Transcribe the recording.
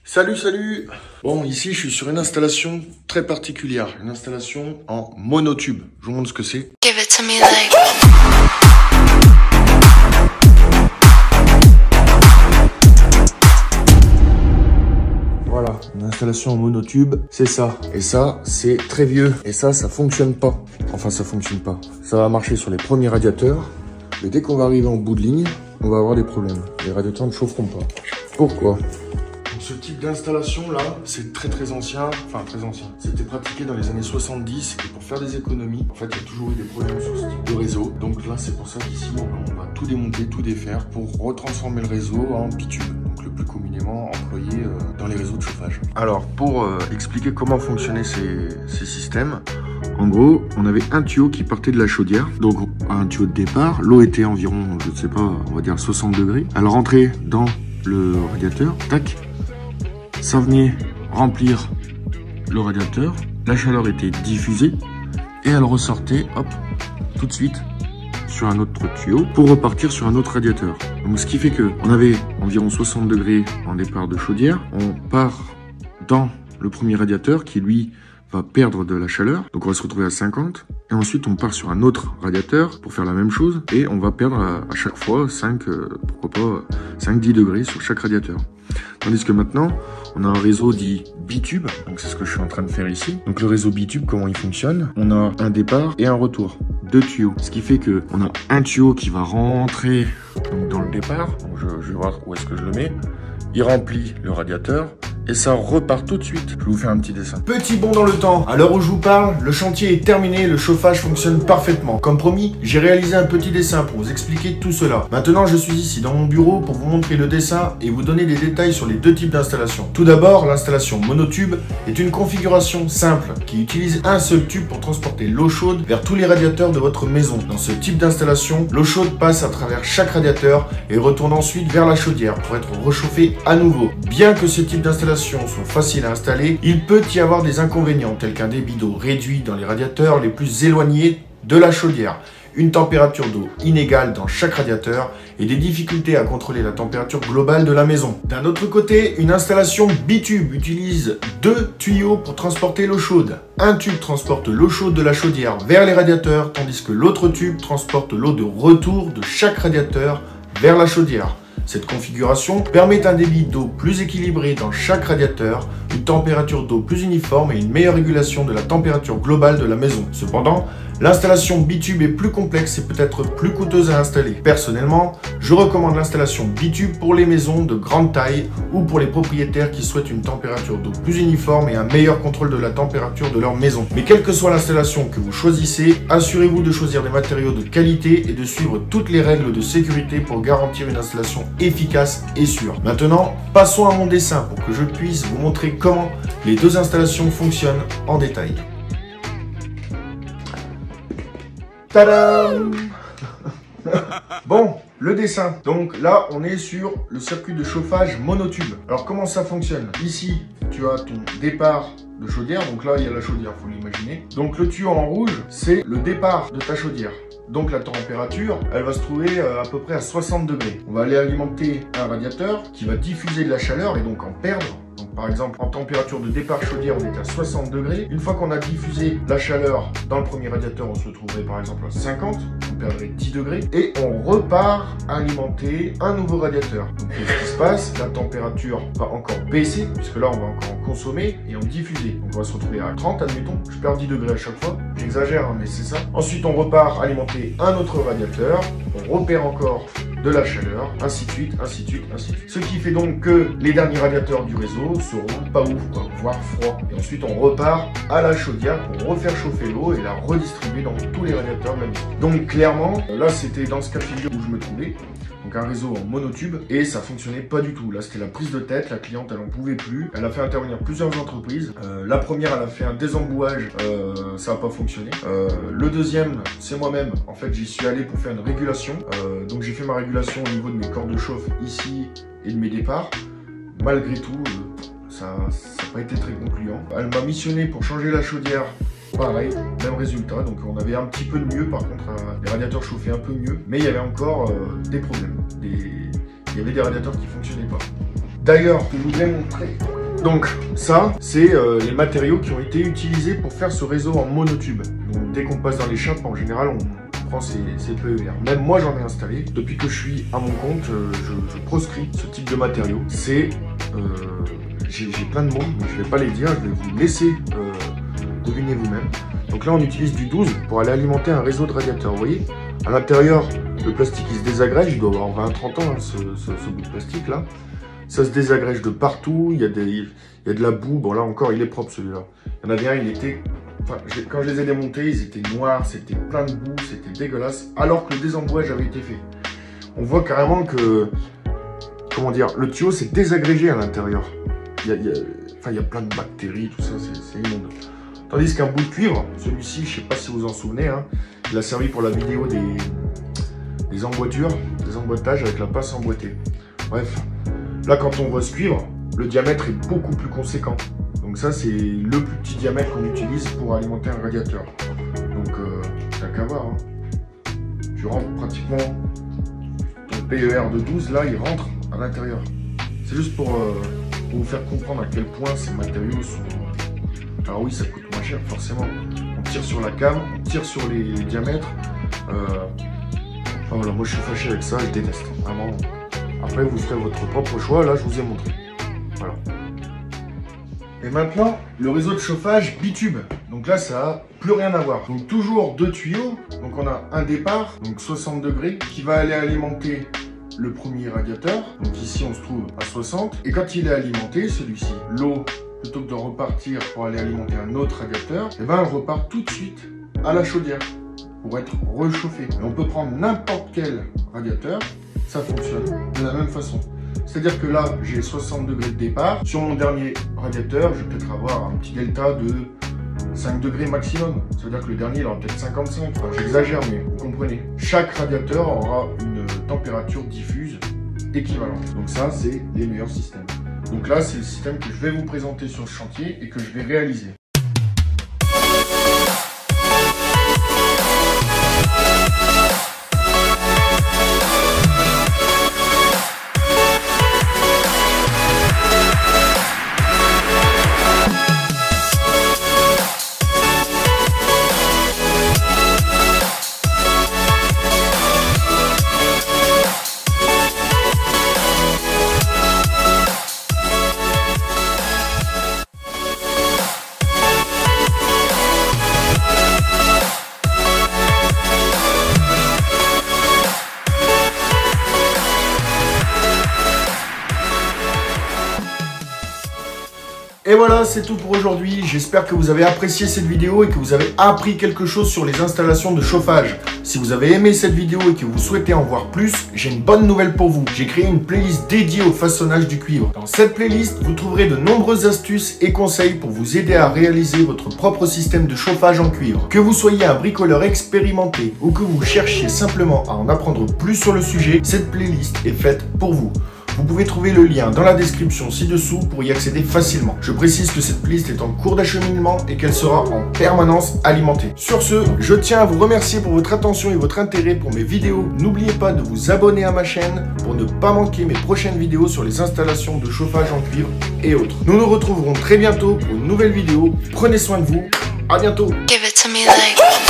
Salut. Bon, ici, je suis sur une installation très particulière. Une installation en monotube. Je vous montre ce que c'est. Give it to me like... Voilà, une installation en monotube, c'est ça. Et ça, c'est très vieux. Et ça fonctionne pas. Enfin, ça fonctionne pas. Ça va marcher sur les premiers radiateurs. Mais dès qu'on va arriver en bout de ligne, on va avoir des problèmes. Les radiateurs ne chaufferont pas. Pourquoi ? Ce type d'installation là, c'est très ancien, enfin très ancien. C'était pratiqué dans les années 70 et pour faire des économies, en fait il y a toujours eu des problèmes sur ce type de réseau. Donc là c'est pour ça qu'ici on va tout démonter, tout défaire pour retransformer le réseau en bitube. Donc le plus communément employé dans les réseaux de chauffage. Alors pour expliquer comment fonctionnaient ces systèmes, en gros, on avait un tuyau qui partait de la chaudière, donc un tuyau de départ. L'eau était environ, je ne sais pas, on va dire 60 degrés. Elle rentrait dans le radiateur, tac. Ça venait remplir le radiateur, la chaleur était diffusée et elle ressortait, hop, tout de suite sur un autre tuyau pour repartir sur un autre radiateur. Donc ce qui fait que on avait environ 60 degrés en départ de chaudière, on part dans le premier radiateur qui lui va perdre de la chaleur, donc on va se retrouver à 50 et ensuite on part sur un autre radiateur pour faire la même chose et on va perdre à chaque fois 5-10 degrés sur chaque radiateur. Tandis que maintenant, on a un réseau dit bitube, donc c'est ce que je suis en train de faire ici. Donc le réseau bitube, comment il fonctionne? On a un départ et un retour, deux tuyaux. Ce qui fait que on a un tuyau qui va rentrer donc, dans le départ. Donc je vais voir où est-ce que je le mets. Il remplit le radiateur et ça repart tout de suite. Je vais vous faire un petit dessin. Petit bond dans le temps. À l'heure où je vous parle, le chantier est terminé, le chauffage fonctionne parfaitement. Comme promis, j'ai réalisé un petit dessin pour vous expliquer tout cela. Maintenant, je suis ici dans mon bureau pour vous montrer le dessin et vous donner des détails sur les deux types d'installation. Tout d'abord, l'installation monotube est une configuration simple qui utilise un seul tube pour transporter l'eau chaude vers tous les radiateurs de votre maison. Dans ce type d'installation, l'eau chaude passe à travers chaque radiateur et retourne ensuite vers la chaudière pour être réchauffée à nouveau. Bien que ce type d'installation soit facile à installer, il peut y avoir des inconvénients tels qu'un débit d'eau réduit dans les radiateurs les plus éloignés de la chaudière, une température d'eau inégale dans chaque radiateur et des difficultés à contrôler la température globale de la maison. D'un autre côté, une installation bitube utilise deux tuyaux pour transporter l'eau chaude. Un tube transporte l'eau chaude de la chaudière vers les radiateurs, tandis que l'autre tube transporte l'eau de retour de chaque radiateur vers la chaudière. Cette configuration permet un débit d'eau plus équilibré dans chaque radiateur, une température d'eau plus uniforme et une meilleure régulation de la température globale de la maison. Cependant, l'installation bitube est plus complexe et peut être plus coûteuse à installer. Personnellement, je recommande l'installation bitube pour les maisons de grande taille ou pour les propriétaires qui souhaitent une température d'eau plus uniforme et un meilleur contrôle de la température de leur maison. Mais quelle que soit l'installation que vous choisissez, assurez-vous de choisir des matériaux de qualité et de suivre toutes les règles de sécurité pour garantir une installation efficace et sûre. Maintenant, passons à mon dessin pour que je puisse vous montrer comment les deux installations fonctionnent en détail. Tadam! Bon, le dessin. Donc là, on est sur le circuit de chauffage monotube. Alors comment ça fonctionne? Ici, tu as ton départ de chaudière. Donc là, il y a la chaudière, faut l'imaginer. Donc le tuyau en rouge, c'est le départ de ta chaudière. Donc la température, elle va se trouver à peu près à 60 degrés. On va aller alimenter un radiateur qui va diffuser de la chaleur et donc en perdre. Donc par exemple, en température de départ chaudière, on est à 60 degrés. Une fois qu'on a diffusé la chaleur dans le premier radiateur, on se trouverait par exemple à 50. On perdrait 10 degrés. Et on repart alimenter un nouveau radiateur. Donc qu'est-ce qui se passe? La température va encore baisser, puisque là, on va encore en consommer et en diffuser. Donc on va se retrouver à 30, admettons. Je perds 10 degrés à chaque fois. J'exagère, hein, mais c'est ça. Ensuite, on repart alimenter un autre radiateur. On repère encore de la chaleur, ainsi de suite, ainsi de suite, ainsi de suite. Ce qui fait donc que les derniers radiateurs du réseau seront pas ouf, quoi, voire froids. Et ensuite, on repart à la chaudière pour refaire chauffer l'eau et la redistribuer dans tous les radiateurs de la maison. Donc clairement, là c'était dans ce cas de figure où je me trouvais. Donc un réseau en monotube et ça fonctionnait pas du tout. Là c'était la prise de tête, la cliente elle en pouvait plus. Elle a fait intervenir plusieurs entreprises. La première elle a fait un désembouage, ça n'a pas fonctionné. Le deuxième c'est moi-même. En fait j'y suis allé pour faire une régulation. Donc j'ai fait ma régulation au niveau de mes corps de chauffe ici et de mes départs. Malgré tout, ça n'a pas été très concluant. Elle m'a missionné pour changer la chaudière. Pareil, même résultat, donc on avait un petit peu de mieux, par contre les radiateurs chauffaient un peu mieux, mais il y avait encore des problèmes, il y avait des radiateurs qui ne fonctionnaient pas. D'ailleurs, je voudrais montrer Donc ça, c'est les matériaux qui ont été utilisés pour faire ce réseau en monotube. Donc dès qu'on passe dans les chapes, en général, on prend ces PER. Même moi, j'en ai installé. Depuis que je suis à mon compte, je proscris ce type de matériaux. C'est... j'ai plein de mots, mais je ne vais pas les dire, je vais vous laisser deviner vous-même. Donc là, on utilise du 12 pour aller alimenter un réseau de radiateurs. Vous voyez, à l'intérieur, le plastique il se désagrège, il doit avoir 20-30 ans, hein, ce bout de plastique là. Ça se désagrège de partout, il y a de la boue. Bon là encore, il est propre celui-là. Il y en avait un, il était... Enfin, quand je les ai démontés, ils étaient noirs, c'était plein de boue, c'était dégueulasse, alors que le désembouage avait été fait. On voit carrément que... Comment dire, le tuyau s'est désagrégé à l'intérieur. Il y a plein de bactéries, tout ça, c'est immonde. Tandis qu'un bout de cuivre, celui-ci, je ne sais pas si vous en souvenez, hein, il a servi pour la vidéo des emboîtures, des emboîtages avec la pince emboîtée. Bref, là quand on voit ce cuivre, le diamètre est beaucoup plus conséquent. Donc ça, c'est le plus petit diamètre qu'on utilise pour alimenter un radiateur. Donc, t'as qu'à voir. Hein. Tu rentres pratiquement ton PER de 12, là, il rentre à l'intérieur. C'est juste pour vous faire comprendre à quel point ces matériaux sont... Alors oui, ça coûte moins cher, forcément. On tire sur la came, on tire sur les diamètres. Enfin voilà, moi je suis fâché avec ça, je déteste. Vraiment. Après, vous ferez votre propre choix. Là, je vous ai montré. Voilà. Et maintenant, le réseau de chauffage bitube. Donc là, ça n'a plus rien à voir. Donc toujours deux tuyaux. Donc on a un départ, donc 60 degrés, qui va aller alimenter le premier radiateur. Donc ici, on se trouve à 60. Et quand il est alimenté, celui-ci, l'eau, plutôt que de repartir pour aller alimenter un autre radiateur, et ben elle repart tout de suite à la chaudière pour être réchauffée. Et on peut prendre n'importe quel radiateur, ça fonctionne de la même façon. C'est-à-dire que là, j'ai 60 degrés de départ. Sur mon dernier radiateur, je vais peut-être avoir un petit delta de 5 degrés maximum. Ça veut dire que le dernier, il aura peut-être 55. Enfin, j'exagère, mais vous comprenez. Chaque radiateur aura une température diffuse équivalente. Donc ça, c'est les meilleurs systèmes. Donc là, c'est le système que je vais vous présenter sur ce chantier et que je vais réaliser. Et voilà, c'est tout pour aujourd'hui. J'espère que vous avez apprécié cette vidéo et que vous avez appris quelque chose sur les installations de chauffage. Si vous avez aimé cette vidéo et que vous souhaitez en voir plus, j'ai une bonne nouvelle pour vous. J'ai créé une playlist dédiée au façonnage du cuivre. Dans cette playlist, vous trouverez de nombreuses astuces et conseils pour vous aider à réaliser votre propre système de chauffage en cuivre. Que vous soyez un bricoleur expérimenté ou que vous cherchiez simplement à en apprendre plus sur le sujet, cette playlist est faite pour vous. Vous pouvez trouver le lien dans la description ci-dessous pour y accéder facilement. Je précise que cette playlist est en cours d'acheminement et qu'elle sera en permanence alimentée. Sur ce, je tiens à vous remercier pour votre attention et votre intérêt pour mes vidéos. N'oubliez pas de vous abonner à ma chaîne pour ne pas manquer mes prochaines vidéos sur les installations de chauffage en cuivre et autres. Nous nous retrouverons très bientôt pour une nouvelle vidéo. Prenez soin de vous. À bientôt. Give it to me like...